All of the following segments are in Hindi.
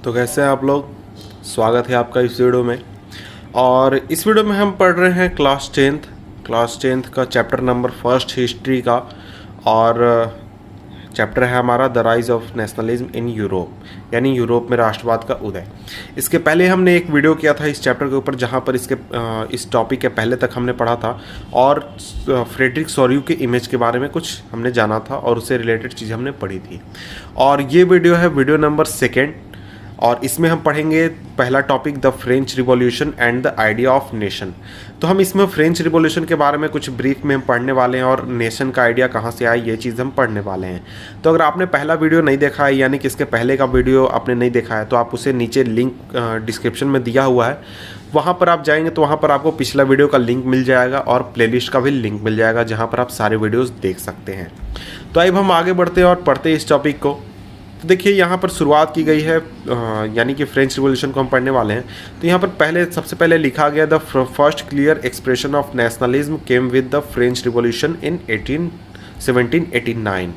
तो कैसे हैं आप लोग। स्वागत है आपका इस वीडियो में। और इस वीडियो में हम पढ़ रहे हैं क्लास टेंथ का चैप्टर नंबर फर्स्ट हिस्ट्री का। और चैप्टर है हमारा the rise of nationalism in Europe, यानी यूरोप में राष्ट्रवाद का उदय। इसके पहले हमने एक वीडियो किया था इस चैप्टर के ऊपर, जहाँ पर इस टॉपिक के पहले तक हमने पढ़ा था और फ्रेडरिक सोर्यू के इमेज के बारे में कुछ हमने जाना था और उससे रिलेटेड चीज़ हमने पढ़ी थी। और ये वीडियो है वीडियो नंबर 2 और इसमें हम पढ़ेंगे पहला topic the French revolution and the idea of nation. तो हम इसमें फ्रेंच रिवॉल्यूशन के बारे में कुछ ब्रीफ में हम पढ़ने वाले हैं और नेशन का आइडिया कहाँ से आया ये चीज़ हम पढ़ने वाले हैं। तो अगर आपने पहला वीडियो नहीं देखा है, यानी कि इसके पहले का वीडियो आपने नहीं देखा है, तो आप उसे नीचे लिंक डिस्क्रिप्शन में दिया हुआ है, वहाँ पर आप जाएंगे तो वहाँ पर आपको पिछला वीडियो का लिंक मिल जाएगा और प्लेलिस्ट का भी लिंक मिल जाएगा, जहाँ पर आप सारे वीडियोज़ देख सकते हैं। तो अब हम आगे बढ़ते हैं और पढ़ते हैं इस टॉपिक को। तो देखिए यहाँ पर शुरुआत की गई है, यानी कि फ्रेंच रिवॉल्यूशन को हम पढ़ने वाले हैं। तो यहाँ पर सबसे पहले लिखा गया the first clear expression of nationalism came with the French revolution in 1789।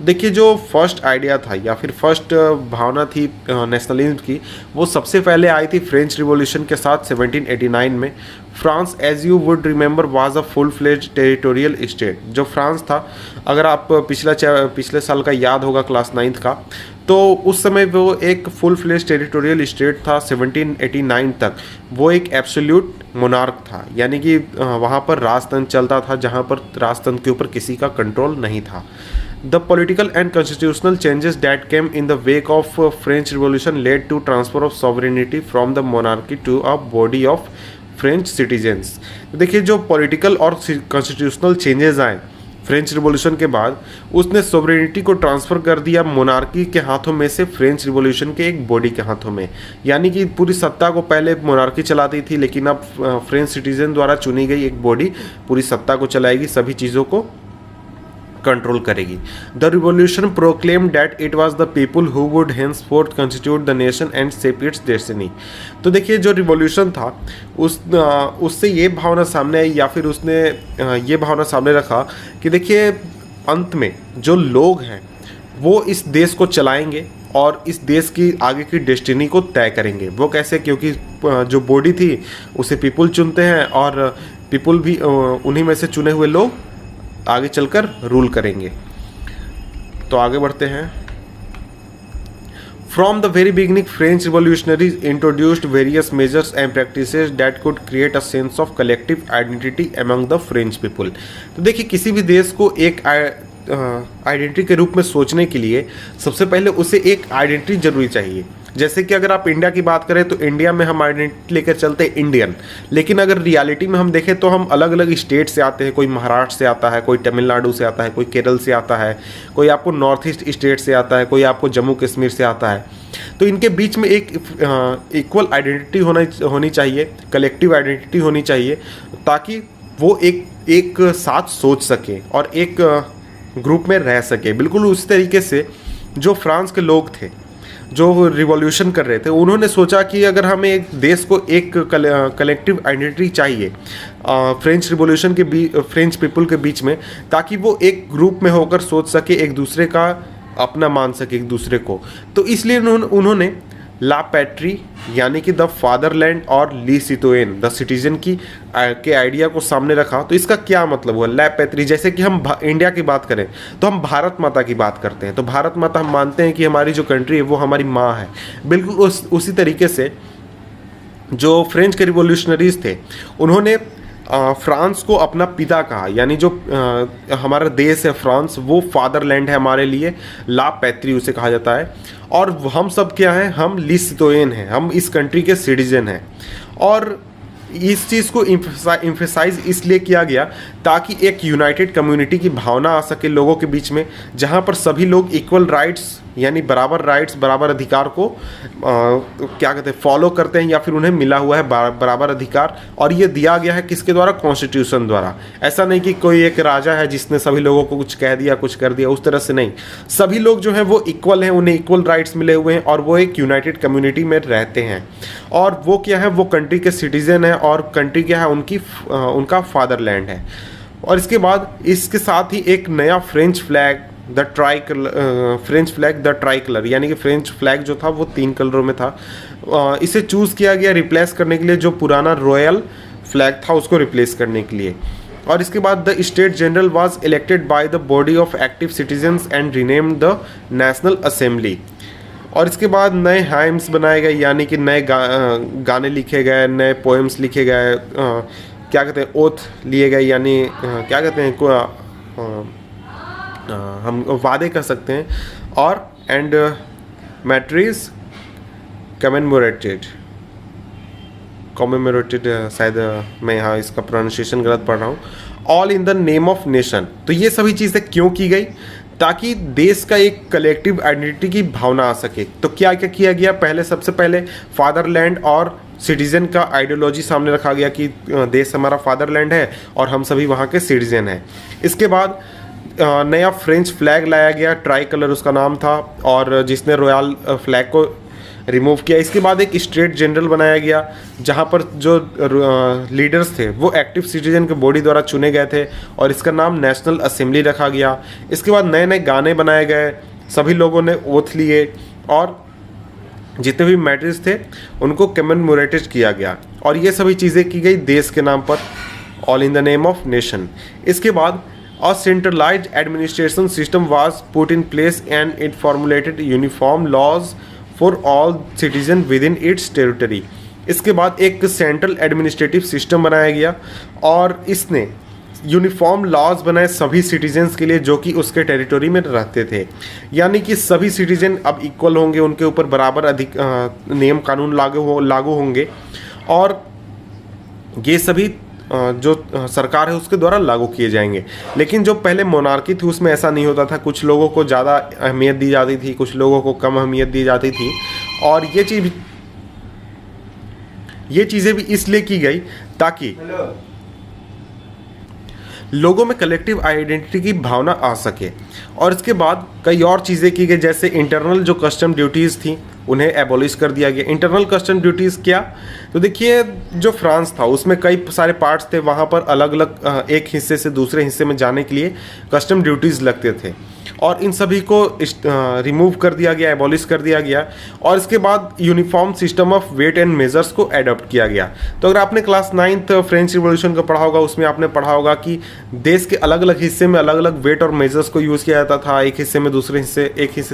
देखिए जो फर्स्ट आइडिया था या फिर फर्स्ट भावना थी नेशनलिज्म की, वो सबसे पहले आई थी फ्रेंच रिवॉल्यूशन के साथ 1789 में। France, as you would remember, was a full fledge territorial state. जो फ्रांस था, अगर आप पिछले साल का याद होगा क्लास 9th का, तो उस समय वो एक फुल फ्लेज टेरिटोरियल स्टेट था। 1789 तक वो एक एब्सोल्यूट मोनार्क था, यानी कि वहाँ पर राजतंत्र चलता था, जहाँ पर राजतंत्र के ऊपर किसी का कंट्रोल नहीं था। The political and constitutional changes that came in the wake of French Revolution led to transfer of sovereignty from the monarchy to a body of French citizens। देखिए जो पॉलिटिकल और कॉन्स्टिट्यूशनल चेंजेस आए फ्रेंच रिवॉल्यूशन के बाद, उसने सोवरेनिटी को ट्रांसफ़र कर दिया मोनार्की के हाथों में से फ्रेंच रिवॉल्यूशन के एक बॉडी के हाथों में। यानी कि पूरी सत्ता को पहले मोनार्की चलाती थी, लेकिन अब फ्रेंच सिटीजन द्वारा चुनी गई एक बॉडी पूरी सत्ता को चलाएगी, सभी चीज़ों को कंट्रोल करेगी। The revolution proclaim that it was the people who would henceforth constitute the nation and shape its destiny. तो देखिए जो रिवॉल्यूशन था उससे ये भावना सामने आई, या फिर उसने ये भावना सामने रखा कि देखिए अंत में जो लोग हैं वो इस देश को चलाएंगे और इस देश की आगे की डेस्टिनी को तय करेंगे। वो कैसे? क्योंकि जो बॉडी थी उसे पीपल चुनते हैं और पीपल भी उन्हीं में से चुने हुए लोग आगे चलकर रूल करेंगे। तो आगे बढ़ते हैं। From the very beginning, French revolutionaries introduced various measures and practices that could create a sense of collective identity among the French people। तो देखिए किसी भी देश को एक आइडेंटिटी के रूप में सोचने के लिए सबसे पहले उसे एक आइडेंटिटी जरूरी चाहिए। जैसे कि अगर आप इंडिया की बात करें तो इंडिया में हम आइडेंटिटी लेकर चलते हैं इंडियन, लेकिन अगर रियलिटी में हम देखें तो हम अलग अलग स्टेट से आते हैं। कोई महाराष्ट्र से आता है, कोई तमिलनाडु से आता है, कोई केरल से आता है, कोई आपको नॉर्थ ईस्ट स्टेट से आता है, कोई आपको जम्मू कश्मीर से आता है। तो इनके बीच में एक इक्वल आइडेंटिटी होनी चाहिए, कलेक्टिव आइडेंटिटी होनी चाहिए, ताकि वो एक साथ सोच सके और एक ग्रुप में रह सके। बिल्कुल उस तरीके से जो फ्रांस के लोग थे जो रिवॉल्यूशन कर रहे थे, उन्होंने सोचा कि अगर हमें एक देश को एक कलेक्टिव आइडेंटिटी चाहिए फ्रेंच रिवॉल्यूशन के फ्रेंच पीपल के बीच में, ताकि वो एक ग्रुप में होकर सोच सके, एक दूसरे का अपना मान सके एक दूसरे को। तो इसलिए उन्होंने ला पैट्री यानी कि द फादरलैंड और ली सितोयन द सिटीजन के आइडिया को सामने रखा। तो इसका क्या मतलब हुआ? ला पैट्री, जैसे कि हम इंडिया की बात करें तो हम भारत माता की बात करते हैं, तो भारत माता हम मानते हैं कि हमारी जो कंट्री है वो हमारी माँ है। बिल्कुल उसी तरीके से जो फ्रेंच के रिवॉल्यूशनरीज थे उन्होंने फ्रांस को अपना पिता कहा, यानी जो हमारा देश है फ्रांस वो फादरलैंड है हमारे लिए, ला पैट्री उसे कहा जाता है। और हम सब क्या हैं? हम ली सितोयन हैं, हम इस कंट्री के सिटीजन हैं। और इस चीज़ को इम्फेसाइज इसलिए किया गया ताकि एक यूनाइटेड कम्युनिटी की भावना आ सके लोगों के बीच में, जहाँ पर सभी लोग इक्वल राइट्स यानी बराबर राइट्स, बराबर अधिकार को क्या कहते हैं फॉलो करते हैं, या फिर उन्हें मिला हुआ है बराबर अधिकार। और ये दिया गया है किसके द्वारा? कॉन्स्टिट्यूशन द्वारा। ऐसा नहीं कि कोई एक राजा है जिसने सभी लोगों को कुछ कह दिया, कुछ कर दिया, उस तरह से नहीं। सभी लोग जो हैं वो इक्वल हैं, उन्हें इक्वल राइट्स मिले हुए हैं और वो एक यूनाइटेड कम्युनिटी में रहते हैं। और वो क्या है? वो कंट्री के सिटीजन है और कंट्री क्या है? उनका फादरलैंड है। और इसके बाद इसके साथ ही एक नया French flag the try colour, French flag the try colour, यानी कि फ्रेंच फ्लैग जो था वो 3 कलरों में था। इसे चूज़ किया गया रिप्लेस करने के लिए जो पुराना रॉयल फ्लैग था उसको रिप्लेस करने के लिए। और इसके बाद the state general was elected by the body of active citizens and renamed the national assembly. और इसके बाद नए हाइम्स बनाए गए, यानी कि नए गाने लिखे गए, नए पोएम्स लिखे गए, क्या कहते हैं, ओथ लिए गए, यानी क्या कहते हैं, हम वादे कर सकते हैं। और एंड मैट्रीज कमेमोरेटेड, शायद मैं यहाँ इसका प्रोनाउंसिएशन गलत पढ़ रहा हूँ, all in the name of nation. तो ये सभी चीज़ें क्यों की गई? ताकि देश का एक कलेक्टिव आइडेंटिटी की भावना आ सके। तो क्या क्या किया गया? पहले, सबसे पहले फादरलैंड और सिटीजन का आइडियोलॉजी सामने रखा गया कि देश हमारा फादरलैंड है और हम सभी वहाँ के सिटीजन हैं। इसके बाद नया फ्रेंच फ्लैग लाया गया, ट्राई कलर उसका नाम था, और जिसने रॉयल फ्लैग को रिमूव किया। इसके बाद एक स्टेट जनरल बनाया गया जहाँ पर जो लीडर्स थे वो एक्टिव सिटीजन के बॉडी द्वारा चुने गए थे, और इसका नाम नेशनल असेंबली रखा गया। इसके बाद नए नए गाने बनाए गए, सभी लोगों ने ओथ लिए, और जितने भी मैटर्स थे उनको कमेमोरेटेड किया गया। और ये सभी चीज़ें की गई देश के नाम पर, all in the name of nation. इसके बाद a centralized administration system was put in place and it formulated uniform laws for all citizens within its territory। इसके बाद एक सेंट्रल एडमिनिस्ट्रेटिव सिस्टम बनाया गया और इसने यूनिफॉर्म लॉज बनाए सभी सिटीजन्स के लिए जो कि उसके टेरिटरी में रहते थे। यानी कि सभी सिटीजन अब इक्वल होंगे, उनके ऊपर बराबर अधिक नियम कानून लागू होंगे, और ये सभी जो सरकार है उसके द्वारा लागू किए जाएंगे। लेकिन जो पहले मोनार्की थी उसमें ऐसा नहीं होता था, कुछ लोगों को ज़्यादा अहमियत दी जाती थी, कुछ लोगों को कम अहमियत दी जाती थी। और ये चीज़ें भी इसलिए की गई ताकि लोगों में कलेक्टिव आइडेंटिटी की भावना आ सके। और इसके बाद कई और चीज़ें की गई, जैसे इंटरनल जो कस्टम ड्यूटीज़ थी उन्हें एबॉलिश कर दिया गया। इंटरनल कस्टम ड्यूटीज़ क्या? तो देखिए, जो फ्रांस था उसमें कई सारे पार्ट्स थे, वहाँ पर अलग अलग एक हिस्से से दूसरे हिस्से में जाने के लिए कस्टम ड्यूटीज़ लगते थे, और इन सभी को रिमूव कर दिया गया, एबॉलिश कर दिया गया। और इसके बाद uniform system of weight and measures को एडॉप्ट किया गया। तो अगर आपने क्लास 9th फ्रेंच रिवॉल्यूशन को पढ़ा होगा, उसमें आपने पढ़ा होगा कि देश के अलग अलग हिस्से में अलग अलग वेट और मेजर्स को यूज़ किया जाता था। एक हिस्से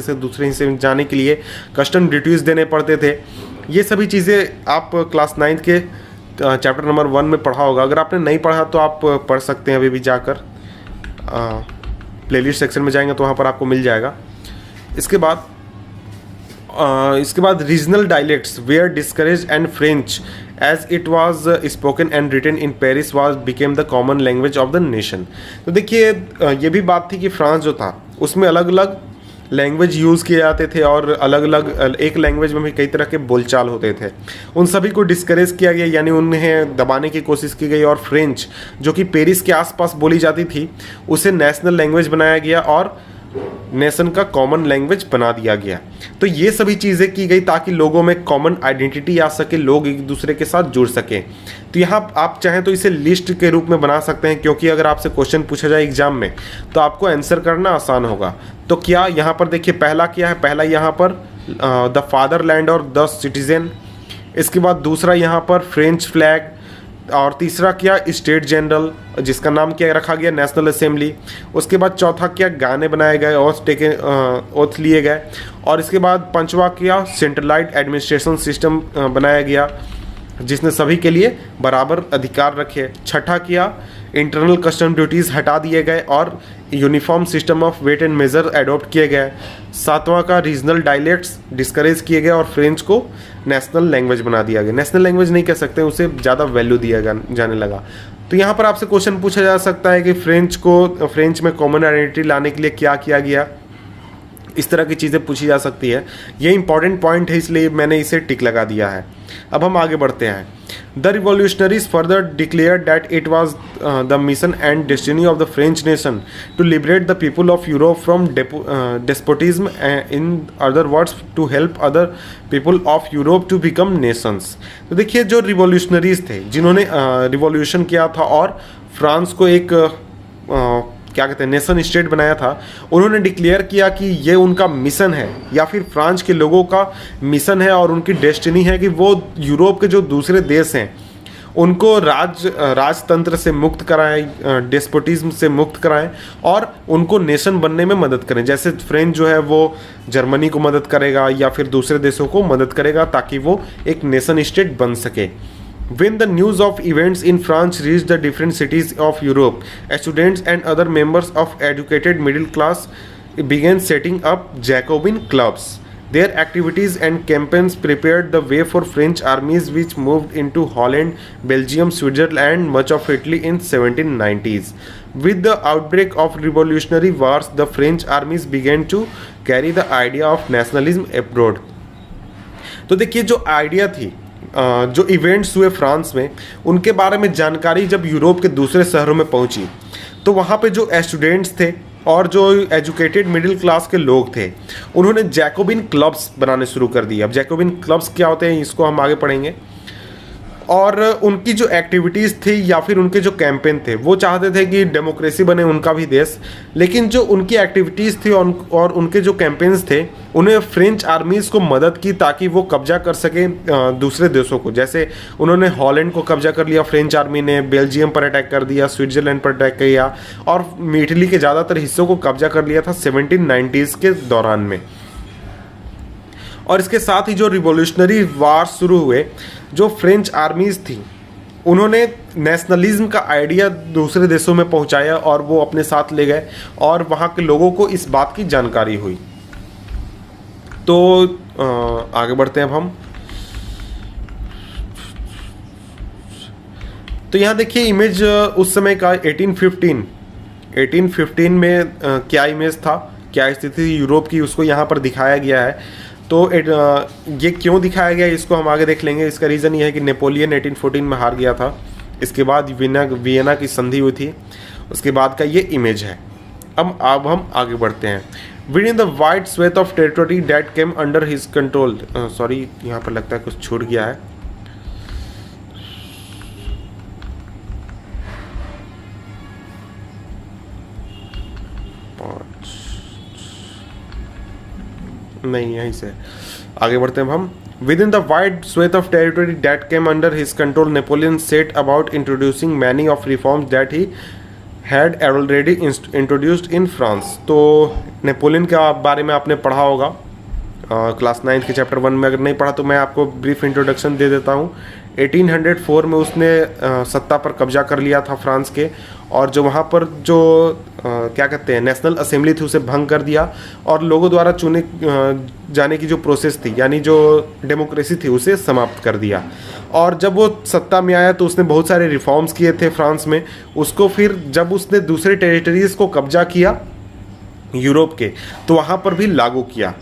से दूसरे हिस्से में जाने के लिए कस्टम ड्यूटीज़ देने पड़ते थे। ये सभी चीज़ें आप क्लास 9th के चैप्टर नंबर 1 में पढ़ा होगा। अगर आपने नहीं पढ़ा तो आप पढ़ सकते हैं अभी भी जाकर, प्लेलिस्ट सेक्शन में जाएंगे तो वहाँ पर आपको मिल जाएगा। इसके बाद regional dialects were discourage and French as it was spoken and written in Paris was became the common language of the nation. तो देखिए, ये भी बात थी कि फ्रांस जो था उसमें अलग अलग लैंग्वेज यूज़ किए जाते थे, और अलग अलग एक लैंग्वेज में भी कई तरह के बोलचाल होते थे। उन सभी को डिस्करेज किया गया, यानी उन्हें दबाने की कोशिश की गई, और फ्रेंच जो कि पेरिस के आसपास बोली जाती थी उसे नेशनल लैंग्वेज बनाया गया और नेशन का कॉमन लैंग्वेज बना दिया गया। तो ये सभी चीज़ें की गई ताकि लोगों में कॉमन आइडेंटिटी आ सके, लोग एक दूसरे के साथ जुड़ सकें। तो यहाँ आप चाहें तो इसे लिस्ट के रूप में बना सकते हैं, क्योंकि अगर आपसे क्वेश्चन पूछा जाए एग्जाम में तो आपको आंसर करना आसान होगा। तो क्या यहाँ पर देखिए, पहला क्या है? पहला यहाँ पर द फादरलैंड और द सिटीजन। इसके बाद दूसरा यहाँ पर फ्रेंच फ्लैग, और तीसरा क्या? स्टेट जनरल, जिसका नाम क्या रखा गया? National assembly. उसके बाद चौथा क्या? गाने बनाए गए, ओथ लिए गए। और इसके बाद पांचवा क्या? सेंट्रलाइज्ड एडमिनिस्ट्रेशन सिस्टम बनाया गया जिसने सभी के लिए बराबर अधिकार रखे। छठा क्या? इंटरनल कस्टम ड्यूटीज़ हटा दिए गए और uniform system of weight and measure adopt किए गए। सातवां का रीजनल डायलेक्ट्स डिस्करेज किए गए और फ्रेंच को नेशनल लैंग्वेज बना दिया गया। नेशनल लैंग्वेज नहीं कह सकते, उसे ज़्यादा वैल्यू दिया जाने लगा। तो यहाँ पर आपसे क्वेश्चन पूछा जा सकता है कि फ्रेंच में कॉमन आइडेंटिटी लाने के लिए क्या किया गया। इस तरह की चीज़ें पूछी जा सकती है। ये इंपॉर्टेंट पॉइंट है, इसलिए मैंने इसे टिक लगा दिया है। अब हम आगे बढ़ते हैं। The revolutionaries further declared that it was the mission and destiny of the French nation to liberate the people of Europe from despotism, in other words to help other people of Europe to become nations. तो देखिए, जो रिवॉल्यूशनरीज थे जिन्होंने रिवॉल्यूशन किया था और फ्रांस को एक क्या कहते हैं नेशन स्टेट बनाया था, उन्होंने डिक्लेयर किया कि ये उनका मिशन है या फिर फ्रांस के लोगों का मिशन है और उनकी डेस्टिनी है कि वो यूरोप के जो दूसरे देश हैं उनको राजतंत्र से मुक्त कराएं, डेस्पोटिज्म से मुक्त कराएं और उनको नेशन बनने में मदद करें। जैसे फ्रेंच जो है वो जर्मनी को मदद करेगा या फिर दूसरे देशों को मदद करेगा ताकि वो एक नेशन स्टेट बन सके। When the news of events in France reached the different cities of Europe, students and other members of educated middle class began setting up Jacobin clubs. Their activities and campaigns prepared the way for French armies which moved into Holland, Belgium, Switzerland and much of Italy in 1790s. With the outbreak of revolutionary wars, the French armies began to carry the idea of nationalism abroad. तो देखिए जो आइडिया थी, जो इवेंट्स हुए फ्रांस में, उनके बारे में जानकारी जब यूरोप के दूसरे शहरों में पहुंची तो वहाँ पे जो स्टूडेंट्स थे और जो एजुकेटेड मिडिल क्लास के लोग थे उन्होंने जैकोबिन क्लब्स बनाने शुरू कर दिए। अब जैकोबिन क्लब्स क्या होते हैं इसको हम आगे पढ़ेंगे। और उनकी जो एक्टिविटीज़ थी या फिर उनके जो कैंपेन थे वो चाहते थे कि डेमोक्रेसी बने उनका भी देश, लेकिन जो उनकी एक्टिविटीज़ थी और उनके जो कैंपेन्स थे उन्हें फ्रेंच आर्मीज़ को मदद की ताकि वो कब्जा कर सके दूसरे देशों को। जैसे उन्होंने हॉलैंड को कब्जा कर लिया फ्रेंच आर्मी ने, बेल्जियम पर अटैक कर दिया, स्विट्ज़रलैंड पर अटैक किया और इटली के ज़्यादातर हिस्सों को कब्जा कर लिया था 1790s के दौरान में। और इसके साथ ही जो रिवॉल्यूशनरी वार शुरू हुए, जो फ्रेंच आर्मीज़ थी उन्होंने नेशनलिज्म का आइडिया दूसरे देशों में पहुंचाया और वो अपने साथ ले गए और वहाँ के लोगों को इस बात की जानकारी हुई। तो आगे बढ़ते हैं अब हम। तो यहाँ देखिए इमेज उस समय का 1815 में क्या इमेज था, क्या स्थिति थी यूरोप की, उसको यहाँ पर दिखाया गया है। तो ये क्यों दिखाया गया इसको हम आगे देख लेंगे। इसका रीज़न ये है कि नेपोलियन 1814 में हार गया था, इसके बाद वियना की संधि हुई थी, उसके बाद का ये इमेज है। अब हम आगे बढ़ते हैं। With in the wide swathe of territory that came under his control, sorry यहाँ पर लगता है कुछ छूट गया है। नहीं, यहीं से आगे बढ़ते हैं हम। With in the wide swathe of territory that came under his control Napoleon set about introducing many of reforms that he had already introduced in France. तो नेपोलियन के बारे में आपने पढ़ा होगा क्लास 9 के चैप्टर 1 में, अगर नहीं पढ़ा तो मैं आपको ब्रीफ इंट्रोडक्शन दे देता हूँ। 1804 में उसने सत्ता पर कब्जा कर लिया था फ्रांस के, और जो वहाँ पर जो क्या कहते हैं नेशनल असेंबली थी उसे भंग कर दिया और लोगों द्वारा चुने जाने की जो प्रोसेस थी यानी जो डेमोक्रेसी थी उसे समाप्त कर दिया। और जब वो सत्ता में आया तो उसने बहुत सारे रिफॉर्म्स किए थे फ्रांस में। उसको फिर जब उसने दूसरे टेरिटरीज को कब्जा किया यूरोप के तो वहाँ पर भी लागू किया।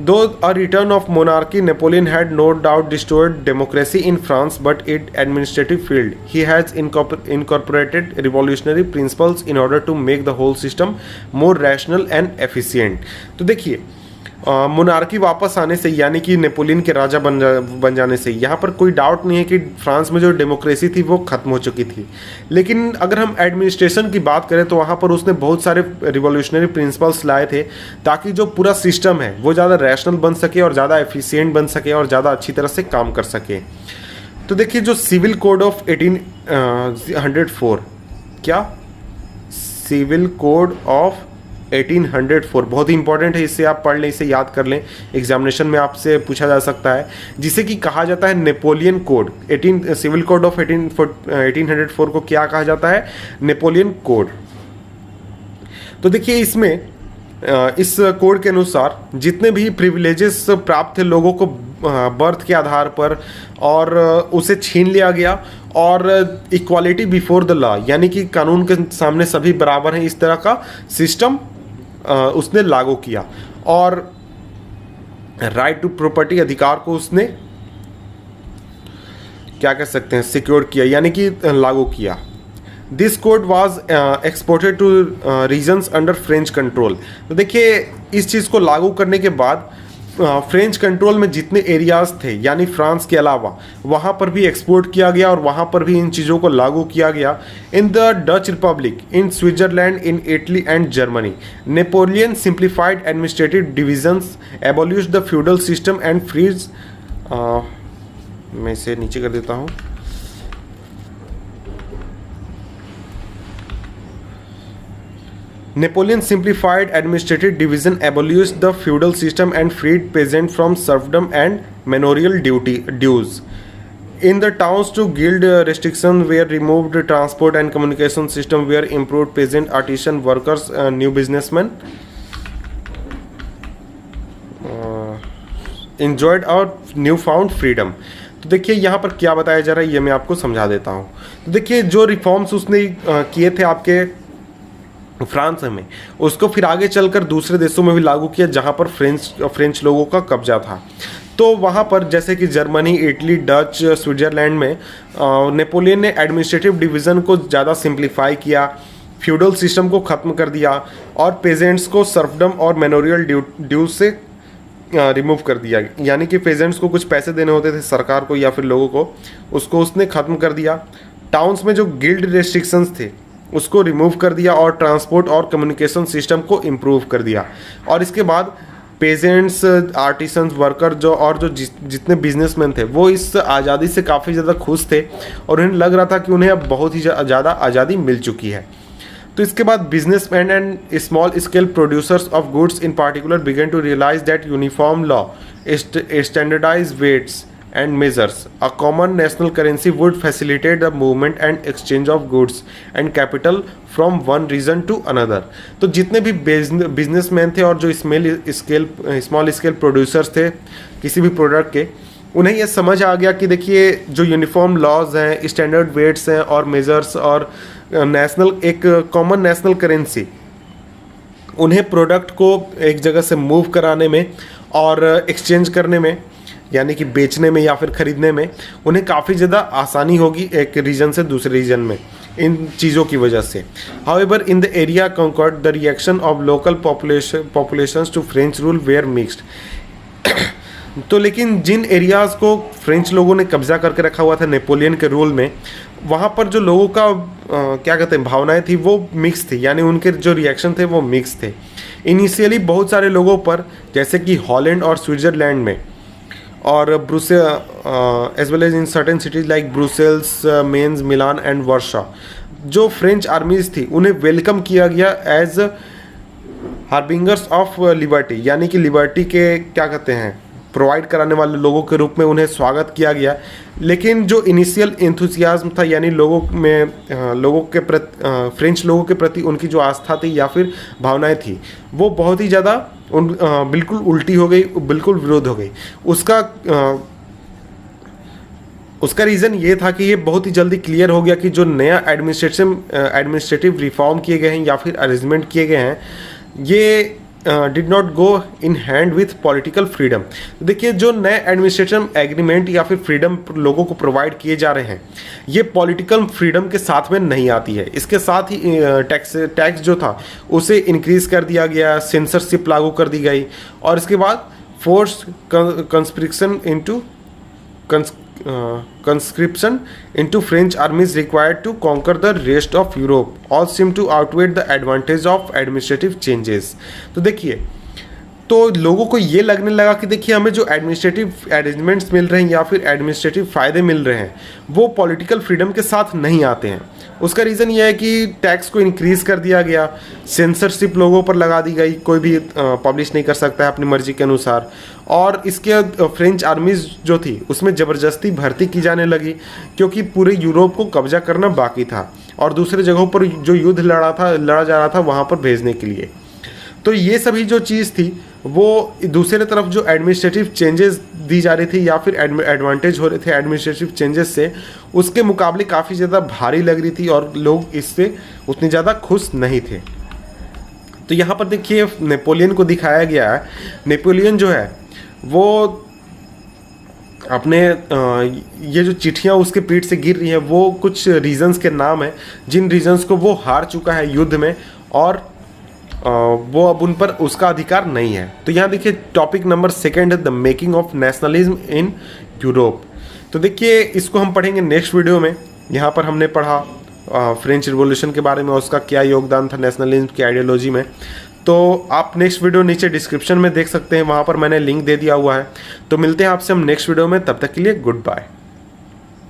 Though a return of monarchy, Napoleon had no doubt destroyed democracy in France, but its administrative field. He has incorporated revolutionary principles in order to make the whole system more rational and efficient. तो देखिए मोनार्की वापस आने से यानी कि नेपोलियन के राजा बन जाने से यहाँ पर कोई डाउट नहीं है कि फ्रांस में जो डेमोक्रेसी थी वो ख़त्म हो चुकी थी। लेकिन अगर हम एडमिनिस्ट्रेशन की बात करें तो वहाँ पर उसने बहुत सारे रिवॉल्यूशनरी प्रिंसिपल्स लाए थे ताकि जो पूरा सिस्टम है वो ज़्यादा रैशनल बन सके और ज़्यादा एफिशिएंट बन सके और ज़्यादा अच्छी तरह से काम कर सके। तो देखिए जो सिविल कोड ऑफ 1804, क्या सिविल कोड ऑफ 1804 बहुत ही इंपॉर्टेंट है, इससे आप पढ़ लें, इसे याद कर लें, एग्जामिनेशन में आपसे पूछा जा सकता है, जिसे कि कहा जाता है Napoleon code. Civil code of 1804 को क्या कहा जाता है? Napoleon code. तो देखिए इसमें इस कोड के अनुसार जितने भी प्रिविलेजेस प्राप्त थे लोगों को बर्थ के आधार पर और उसे छीन लिया गया, और इक्वालिटी बिफोर द लॉ यानी कि कानून के सामने सभी बराबर हैं, इस तरह का सिस्टम उसने लागू किया। और राइट टू प्रॉपर्टी अधिकार को उसने क्या कह सकते हैं सिक्योर किया यानी कि लागू किया। This code was exported two reasons under French control. तो देखिए इस चीज़ को लागू करने के बाद फ्रेंच कंट्रोल में जितने एरियाज थे यानी फ्रांस के अलावा वहाँ पर भी एक्सपोर्ट किया गया और वहाँ पर भी इन चीज़ों को लागू किया गया। In the Dutch republic, in Switzerland, in Italy and Germany, Napoleon simplified administrative divisions, abolish the feudal system and freed, मैं इसे नीचे कर देता हूँ। Napoleon simplified administrative division, abolished the feudal system and freed peasants from serfdom and manorial dues. In the towns, to guild restrictions were removed, transport and communication system were improved, peasant, artisan, workers, new businessmen enjoyed our newfound freedom. तो देखिए यहाँ पर क्या बताया जा रहा है ये मैं आपको समझा देता हूँ। तो देखिए जो रिफॉर्म्स उसने किए थे आपके फ्रांस में, उसको फिर आगे चलकर दूसरे देशों में भी लागू किया जहाँ पर फ्रेंच लोगों का कब्जा था। तो वहाँ पर जैसे कि जर्मनी, इटली, डच, स्विट्जरलैंड में नेपोलियन ने एडमिनिस्ट्रेटिव डिवीज़न को ज़्यादा सिंप्लीफाई किया, फ्यूडल सिस्टम को ख़त्म कर दिया और पेजेंट्स को सर्फडम और मैनोरियल ड्यूज से रिमूव कर दिया। यानी कि पेजेंट्स को कुछ पैसे देने होते थे सरकार को या फिर लोगों को, उसको उसने ख़त्म कर दिया। टाउन्स में जो गिल्ड रेस्ट्रिक्शंस थे उसको रिमूव कर दिया और ट्रांसपोर्ट और कम्युनिकेशन सिस्टम को इम्प्रूव कर दिया। और इसके बाद पेजेंट्स, आर्टिसंस, वर्कर जो जितने बिजनेसमैन थे वो इस आज़ादी से काफ़ी ज़्यादा खुश थे और उन्हें लग रहा था कि उन्हें अब बहुत ही ज़्यादा आज़ादी मिल चुकी है। तो इसके बाद businessmen and small scale producers of goods in particular began to realise that uniform law, standardise weights and measures, a common national currency would facilitate the movement and exchange of goods and capital from one region to another. तो जितने भी बिजनेसमैन थे और जो स्मॉल स्केल प्रोड्यूसर्स थे किसी भी प्रोडक्ट के, उन्हें यह समझ आ गया कि देखिए जो यूनिफॉर्म लॉज हैं, स्टैंडर्ड वेट्स हैं और मेजर्स और एक कॉमन नेशनल करेंसी, उन्हें प्रोडक्ट को एक जगह से मूव कराने में और एक्सचेंज करने में यानी कि बेचने में या फिर खरीदने में उन्हें काफ़ी ज़्यादा आसानी होगी एक रीजन से दूसरे रीजन में इन चीज़ों की वजह से। However in the area conquered the reaction of local populations to French rule were mixed. तो लेकिन जिन एरियाज़ को फ्रेंच लोगों ने कब्जा करके रखा हुआ था नेपोलियन के रूल में, वहाँ पर जो लोगों का क्या कहते हैं भावनाएं थी वो मिक्स थी, यानी उनके जो रिएक्शन थे वो मिक्स थे। इनिशियली बहुत सारे लोगों पर जैसे कि हॉलैंड और स्विट्जरलैंड में और as well as in certain cities like Brussels, Mainz, Milan and Warsaw, जो फ्रेंच आर्मीज थी उन्हें वेलकम किया गया एज हार्बिंगर्स ऑफ लिबर्टी, यानी कि लिबर्टी के क्या कहते हैं प्रोवाइड कराने वाले लोगों के रूप में उन्हें स्वागत किया गया। लेकिन जो इनिशियल एंथुसियाज्म था यानी फ्रेंच लोगों के प्रति उनकी जो आस्था थी या फिर भावनाएं थी वो बहुत ही ज़्यादा बिल्कुल उल्टी हो गई, बिल्कुल विरोध हो गई। उसका रीज़न ये था कि ये बहुत ही जल्दी क्लियर हो गया कि जो नया एडमिनिस्ट्रेटिव रिफॉर्म किए गए हैं या फिर अरेंजमेंट किए गए हैं ये did not go in hand with political freedom. देखिए जो नए एडमिनिस्ट्रेटिव एग्रीमेंट या फिर फ्रीडम लोगों को प्रोवाइड किए जा रहे हैं ये पॉलिटिकल फ्रीडम के साथ में नहीं आती है। इसके साथ ही टैक्स जो था उसे इंक्रीज कर दिया गया, सेंसरशिप लागू कर दी गई और इसके बाद force conscription into French armies required to conquer the rest of Europe all seem to outweigh the advantage of administrative changes। तो देखिए तो लोगों को ये लगने लगा कि देखिए हमें जो एडमिनिस्ट्रेटिव अरेंजमेंट्स मिल रहे हैं या फिर एडमिनिस्ट्रेटिव फ़ायदे मिल रहे हैं वो पॉलिटिकल फ्रीडम के साथ नहीं आते हैं। उसका रीज़न ये है कि टैक्स को इंक्रीज़ कर दिया गया, सेंसरशिप लोगों पर लगा दी गई, कोई भी पब्लिश नहीं कर सकता है अपनी मर्जी के अनुसार, और इसके फ्रेंच आर्मीज़ जो थी उसमें ज़बरदस्ती भर्ती की जाने लगी क्योंकि पूरे यूरोप को कब्जा करना बाकी था और दूसरे जगहों पर जो युद्ध लड़ा जा रहा था वहाँ पर भेजने के लिए। तो ये सभी जो चीज़ थी वो दूसरे तरफ जो एडमिनिस्ट्रेटिव चेंजेस दी जा रही थी या फिर एडवांटेज हो रहे थे एडमिनिस्ट्रेटिव चेंजेस से, उसके मुकाबले काफ़ी ज़्यादा भारी लग रही थी और लोग इससे उतने ज़्यादा खुश नहीं थे। तो यहाँ पर देखिए नेपोलियन को दिखाया गया है, नेपोलियन जो है वो अपने ये जो चिट्ठियाँ उसके पीठ से गिर रही हैं वो कुछ रीजंस के नाम हैं जिन रीजंस को वो हार चुका है युद्ध में और वो अब उन पर उसका अधिकार नहीं है। तो यहाँ देखिए टॉपिक नंबर 2 है the making of nationalism in Europe. तो देखिए इसको हम पढ़ेंगे नेक्स्ट वीडियो में। यहाँ पर हमने पढ़ा फ्रेंच रिवॉल्यूशन के बारे में और उसका क्या योगदान था नेशनलिज्म की आइडियोलॉजी में। तो आप नेक्स्ट वीडियो नीचे डिस्क्रिप्शन में देख सकते हैं, वहाँ पर मैंने लिंक दे दिया हुआ है। तो मिलते हैं आपसे हम नेक्स्ट वीडियो में, तब तक के लिए गुड बाय।